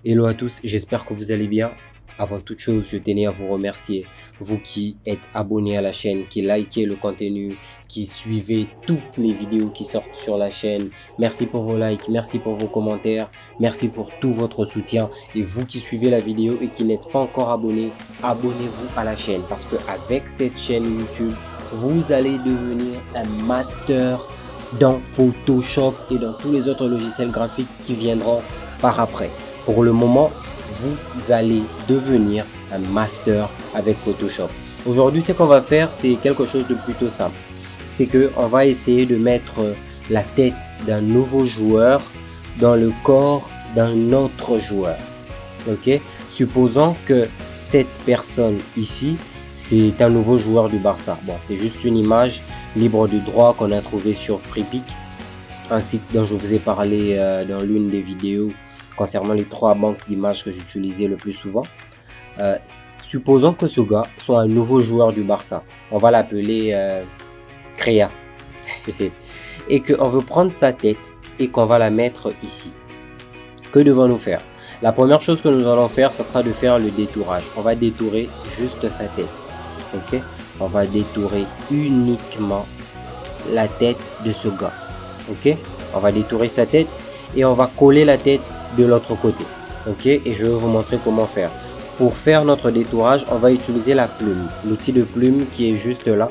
Hello à tous, j'espère que vous allez bien. Avant toute chose, je tenais à vous remercier, vous qui êtes abonnés à la chaîne, qui likez le contenu, qui suivez toutes les vidéos qui sortent sur la chaîne. Merci pour vos likes, merci pour vos commentaires, merci pour tout votre soutien. Et vous qui suivez la vidéo et qui n'êtes pas encore abonné, abonnez-vous à la chaîne parce qu'avec cette chaîne YouTube, vous allez devenir un master dans Photoshop et dans tous les autres logiciels graphiques qui viendront par après. Pour le moment, vous allez devenir un master avec Photoshop. Aujourd'hui, ce qu'on va faire, c'est quelque chose de plutôt simple. C'est qu'on va essayer de mettre la tête d'un nouveau joueur dans le corps d'un autre joueur. Ok? Supposons que cette personne ici, c'est un nouveau joueur du Barça. Bon, c'est juste une image libre de droit qu'on a trouvée sur Freepik, un site dont je vous ai parlé dans l'une des vidéos concernant les 3 banques d'images que j'utilisais le plus souvent. Supposons que ce gars soit un nouveau joueur du Barça. On va l'appeler Créa. Et qu'on veut prendre sa tête et qu'on va la mettre ici. Que devons-nous faire? La première chose que nous allons faire, ce sera de faire le détourage. On va détourer juste sa tête. Ok? On va détourer uniquement la tête de ce gars. Ok? On va détourer sa tête et on va coller la tête de l'autre côté. Ok? Et je vais vous montrer comment faire. Pour faire notre détourage, on va utiliser la plume. L'outil de plume qui est juste là.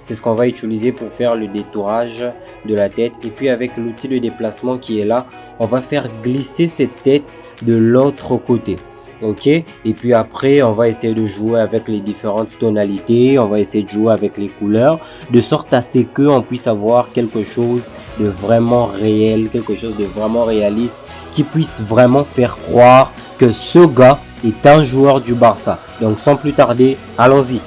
C'est ce qu'on va utiliser pour faire le détourage de la tête. Et puis avec l'outil de déplacement qui est là, on va faire glisser cette tête de l'autre côté. Ok, et puis après on va essayer de jouer avec les différentes tonalités, on va essayer de jouer avec les couleurs, de sorte à ce que on puisse avoir quelque chose de vraiment réel, quelque chose de vraiment réaliste, qui puisse vraiment faire croire que ce gars est un joueur du Barça. Donc sans plus tarder, allons-y.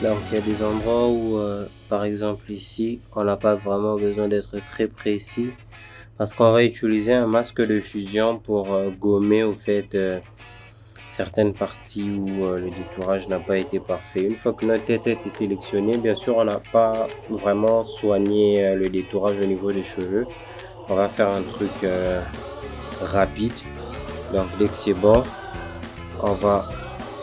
Donc il y a des endroits où par exemple ici on n'a pas vraiment besoin d'être très précis parce qu'on va utiliser un masque de fusion pour gommer au fait certaines parties où le détourage n'a pas été parfait. Une fois que notre tête a été sélectionnée, bien sûr on n'a pas vraiment soigné le détourage au niveau des cheveux. On va faire un truc rapide. Donc dès que c'est bon, on va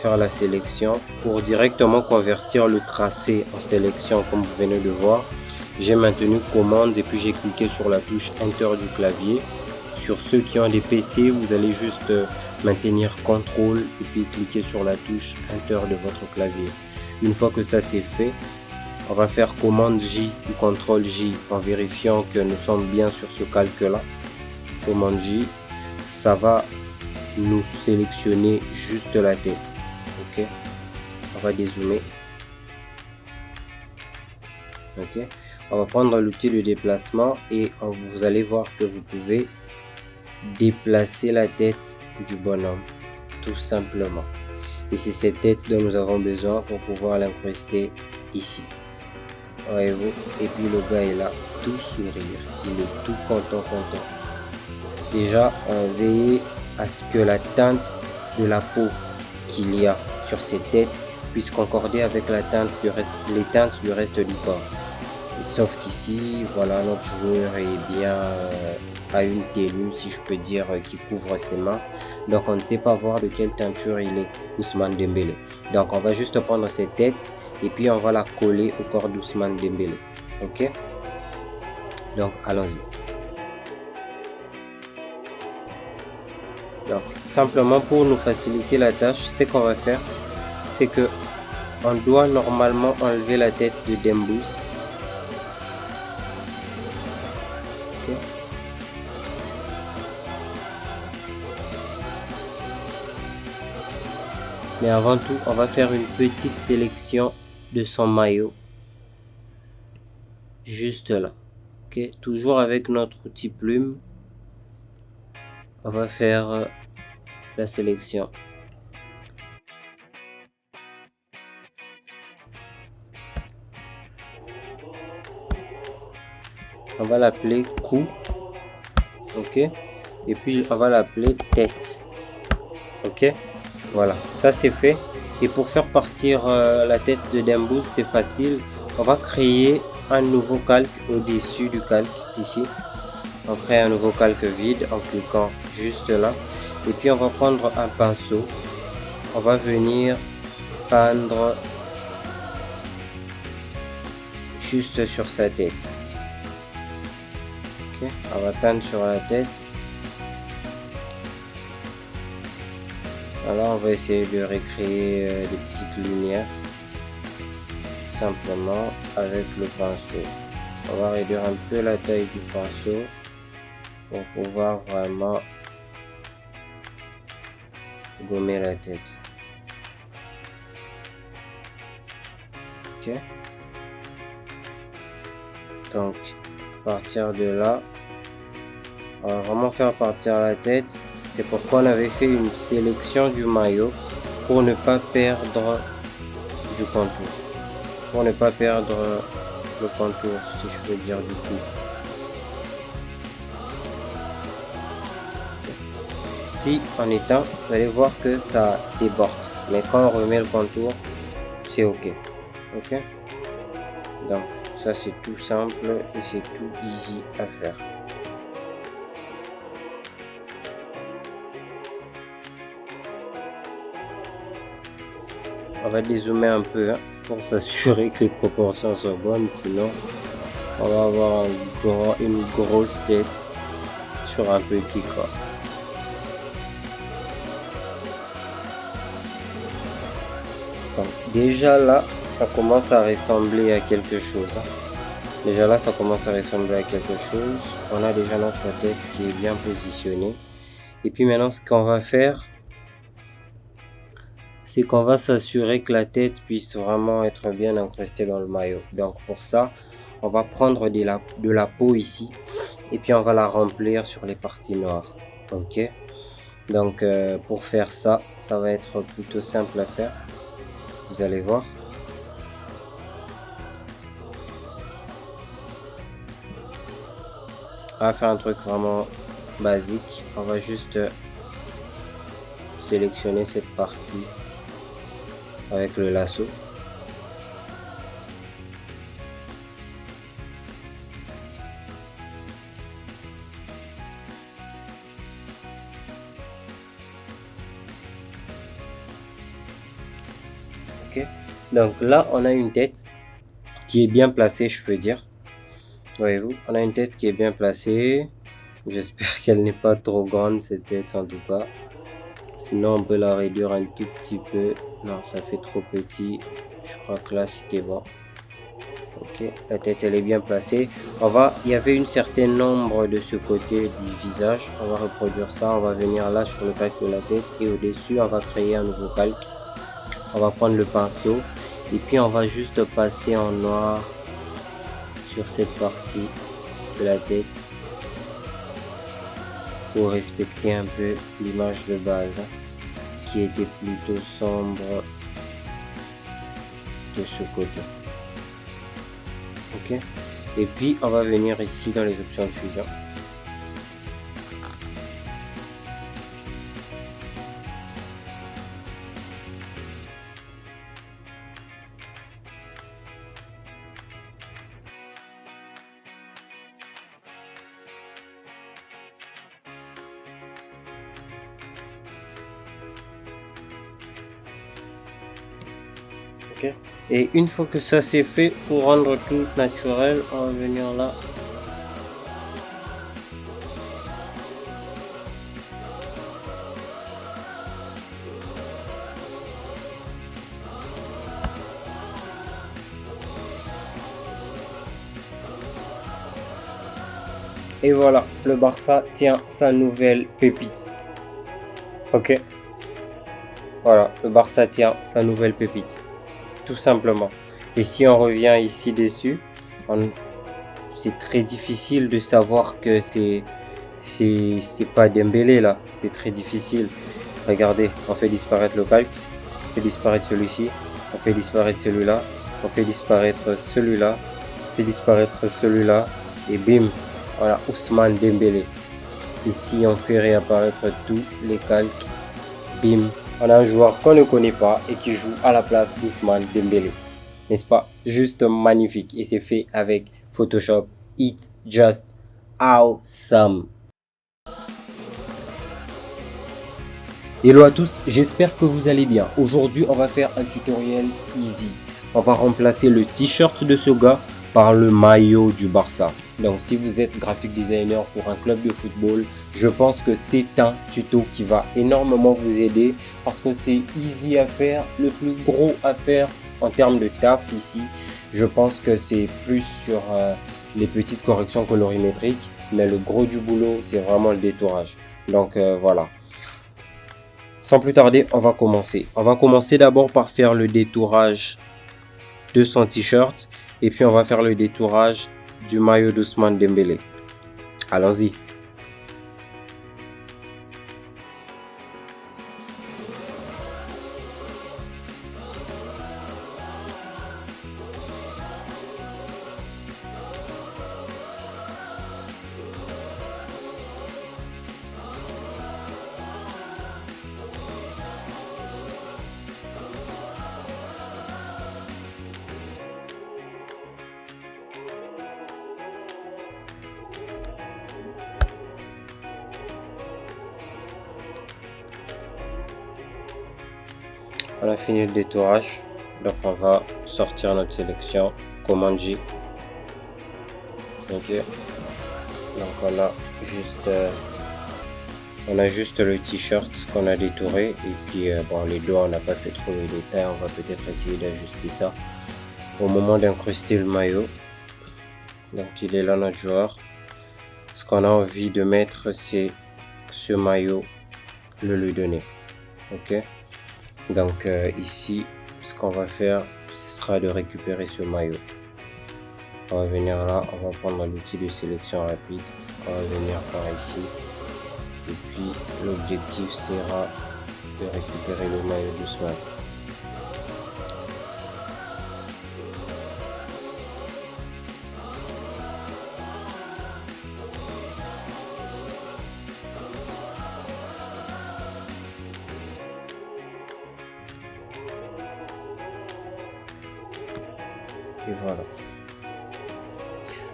faire la sélection pour directement convertir le tracé en sélection. Comme vous venez de voir, j'ai maintenu commande et puis j'ai cliqué sur la touche Enter du clavier. Sur ceux qui ont des PC, vous allez juste maintenir CTRL et puis cliquer sur la touche Enter de votre clavier. Une fois que ça c'est fait, on va faire commande J ou CTRL J en vérifiant que nous sommes bien sur ce calque là. Commande J, ça va nous sélectionner juste la tête. Ok, on va dézoomer. Ok, on va prendre l'outil de déplacement et vous allez voir que vous pouvez déplacer la tête du bonhomme tout simplement. Et c'est cette tête dont nous avons besoin pour pouvoir l'incruster ici. Voyez-vous, et puis le gars est là, tout sourire, il est tout content. Déjà, veillez à ce que la teinte de la peau qu'il y a sur cette tête puisse concorder avec la teinte les teintes du reste du corps. Sauf qu'ici, voilà, notre joueur est bien à une tenue, si je peux dire, qui couvre ses mains. Donc on ne sait pas voir de quelle teinture il est, Ousmane Dembélé. Donc on va juste prendre cette tête et puis on va la coller au corps d'Ousmane Dembélé. Ok? Donc allons-y. Donc simplement pour nous faciliter la tâche, ce qu'on va faire, c'est que on doit normalement enlever la tête de Dembouz. Okay. Mais avant tout, on va faire une petite sélection de son maillot. Juste là. Ok, toujours avec notre outil plume. On va faire la sélection. On va l'appeler cou. Ok. Et puis on va l'appeler tête. Ok. Voilà. Ça c'est fait. Et pour faire partir la tête de Dembouz, c'est facile. on va créer un nouveau calque au-dessus du calque ici. On crée un nouveau calque vide en cliquant juste là. Et puis on va prendre un pinceau. On va venir peindre juste sur sa tête. Ok, on va peindre sur la tête. Alors on va essayer de recréer des petites lumières simplement avec le pinceau. On va réduire un peu la taille du pinceau pour pouvoir vraiment gommer la tête. Ok. Donc à partir de là, on va vraiment faire partir la tête. C'est pourquoi on avait fait une sélection du maillot pour ne pas perdre du contour. Pour ne pas perdre le contour, si je peux dire du coup. Si on éteint, vous allez voir que ça déborde. Mais quand on remet le contour, c'est ok. Ok. Donc ça c'est tout simple et c'est tout easy à faire. On va dézoomer un peu pour s'assurer que les proportions sont bonnes, sinon on va avoir une grosse tête sur un petit corps. Donc déjà là, ça commence à ressembler à quelque chose. Déjà là, ça commence à ressembler à quelque chose. On a déjà notre tête qui est bien positionnée. Et puis maintenant, ce qu'on va faire, c'est qu'on va s'assurer que la tête puisse vraiment être bien incrustée dans le maillot. Donc pour ça, on va prendre de la peau ici et puis on va la remplir sur les parties noires. Ok. Donc pour faire ça, ça va être plutôt simple à faire. Vous allez voir. On va faire un truc vraiment basique. On va juste sélectionner cette partie avec le lasso. Ok. Donc là, on a une tête qui est bien placée, je peux dire. Voyez-vous, on a une tête qui est bien placée. J'espère qu'elle n'est pas trop grande, cette tête en tout cas. Sinon, on peut la réduire un tout petit peu. Non, ça fait trop petit. Je crois que là, c'était bon. Ok, la tête, elle est bien placée. Il y avait une certaine ombre de ce côté du visage. On va reproduire ça. On va venir là sur le calque de la tête. Et au-dessus, on va créer un nouveau calque. On va prendre le pinceau. Et puis, on va juste passer en noir sur cette partie de la tête pour respecter un peu l'image de base qui était plutôt sombre de ce côté. Ok, et puis on va venir ici dans les options de fusion. Okay. Et une fois que ça c'est fait, pour rendre tout naturel, on va venir là. Et voilà, le Barça tient sa nouvelle pépite. Ok. Voilà, le Barça tient sa nouvelle pépite. Tout simplement. Et si on revient ici dessus, c'est très difficile de savoir que c'est pas Dembélé là. C'est très difficile. Regardez, on fait disparaître le calque, on fait disparaître celui-ci, on fait disparaître celui-là, on fait disparaître celui-là, on fait disparaître celui-là, et bim, voilà, Ousmane Dembélé. Ici, on fait réapparaître tous les calques, bim. On a un joueur qu'on ne connaît pas et qui joue à la place d'Ousmane Dembélé. N'est-ce pas? Juste magnifique. Et c'est fait avec Photoshop. It's just awesome. Hello à tous, j'espère que vous allez bien. Aujourd'hui, on va faire un tutoriel easy. On va remplacer le t-shirt de ce gars par le maillot du Barça. Donc, si vous êtes graphic designer pour un club de football, je pense que c'est un tuto qui va énormément vous aider parce que c'est easy à faire. Le plus gros à faire en termes de taf ici, je pense que c'est plus sur les petites corrections colorimétriques, mais le gros du boulot, c'est vraiment le détourage. Donc, voilà. Sans plus tarder, on va commencer. On va commencer d'abord par faire le détourage de son t-shirt. Et puis, on va faire le détourage du maillot d'Ousmane Dembélé. Allons-y. On a fini le détourage. Donc, on va sortir notre sélection. Commande J. Ok. Donc, on a juste le t-shirt qu'on a détouré. Et puis, bon, les doigts, on n'a pas fait trop les détails. On va peut-être essayer d'ajuster ça au moment d'incruster le maillot. Donc, il est là, notre joueur. Ce qu'on a envie de mettre, c'est ce maillot, le lui donner. Ok. Donc ici, ce qu'on va faire, ce sera de récupérer ce maillot. On va venir là, on va prendre l'outil de sélection rapide. On va venir par ici. Et puis l'objectif sera de récupérer le maillot d'Ousmane. Et voilà.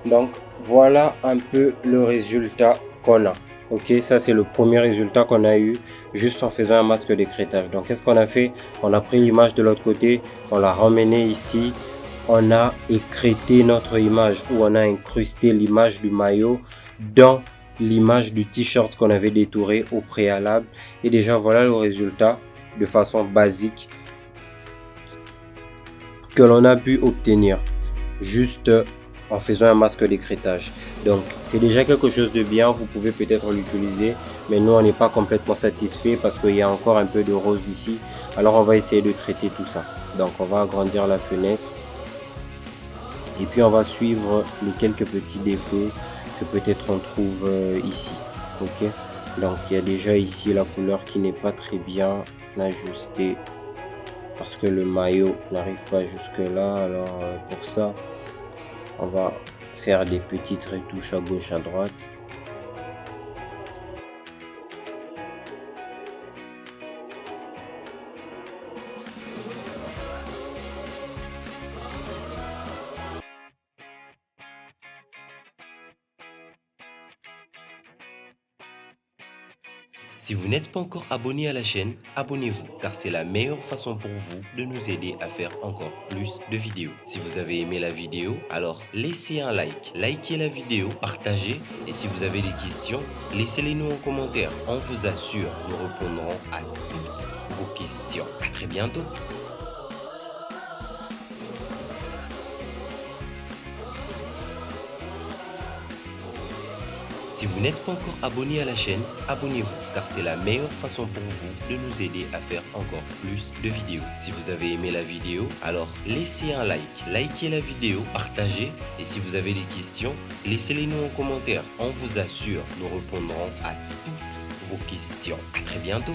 Donc voilà un peu le résultat qu'on a. Ok, ça c'est le premier résultat qu'on a eu juste en faisant un masque d'écrêtage. Donc qu'est-ce qu'on a fait? On a pris l'image de l'autre côté, on l'a ramené ici, on a écrêté notre image ou on a incrusté l'image du maillot dans l'image du t-shirt qu'on avait détouré au préalable. Et déjà voilà le résultat de façon basique que l'on a pu obtenir juste en faisant un masque d'écrêtage. Donc c'est déjà quelque chose de bien, vous pouvez peut-être l'utiliser, mais nous on n'est pas complètement satisfait parce qu'il y a encore un peu de rose ici. Alors on va essayer de traiter tout ça. Donc on va agrandir la fenêtre et puis on va suivre les quelques petits défauts que peut-être on trouve ici. Ok, donc il y a déjà ici la couleur qui n'est pas très bien ajustée parce que le maillot n'arrive pas jusque là. Alors pour ça, on va faire des petites retouches à gauche, à droite. Si vous n'êtes pas encore abonné à la chaîne, abonnez-vous car c'est la meilleure façon pour vous de nous aider à faire encore plus de vidéos. Si vous avez aimé la vidéo, alors laissez un like, likez la vidéo, partagez et si vous avez des questions, laissez-les nous en commentaire. On vous assure, nous répondrons à toutes vos questions. À très bientôt. Si vous n'êtes pas encore abonné à la chaîne, abonnez-vous car c'est la meilleure façon pour vous de nous aider à faire encore plus de vidéos. Si vous avez aimé la vidéo, alors laissez un like, likez la vidéo, partagez et si vous avez des questions, laissez-les nous en commentaire. On vous assure, nous répondrons à toutes vos questions. À très bientôt.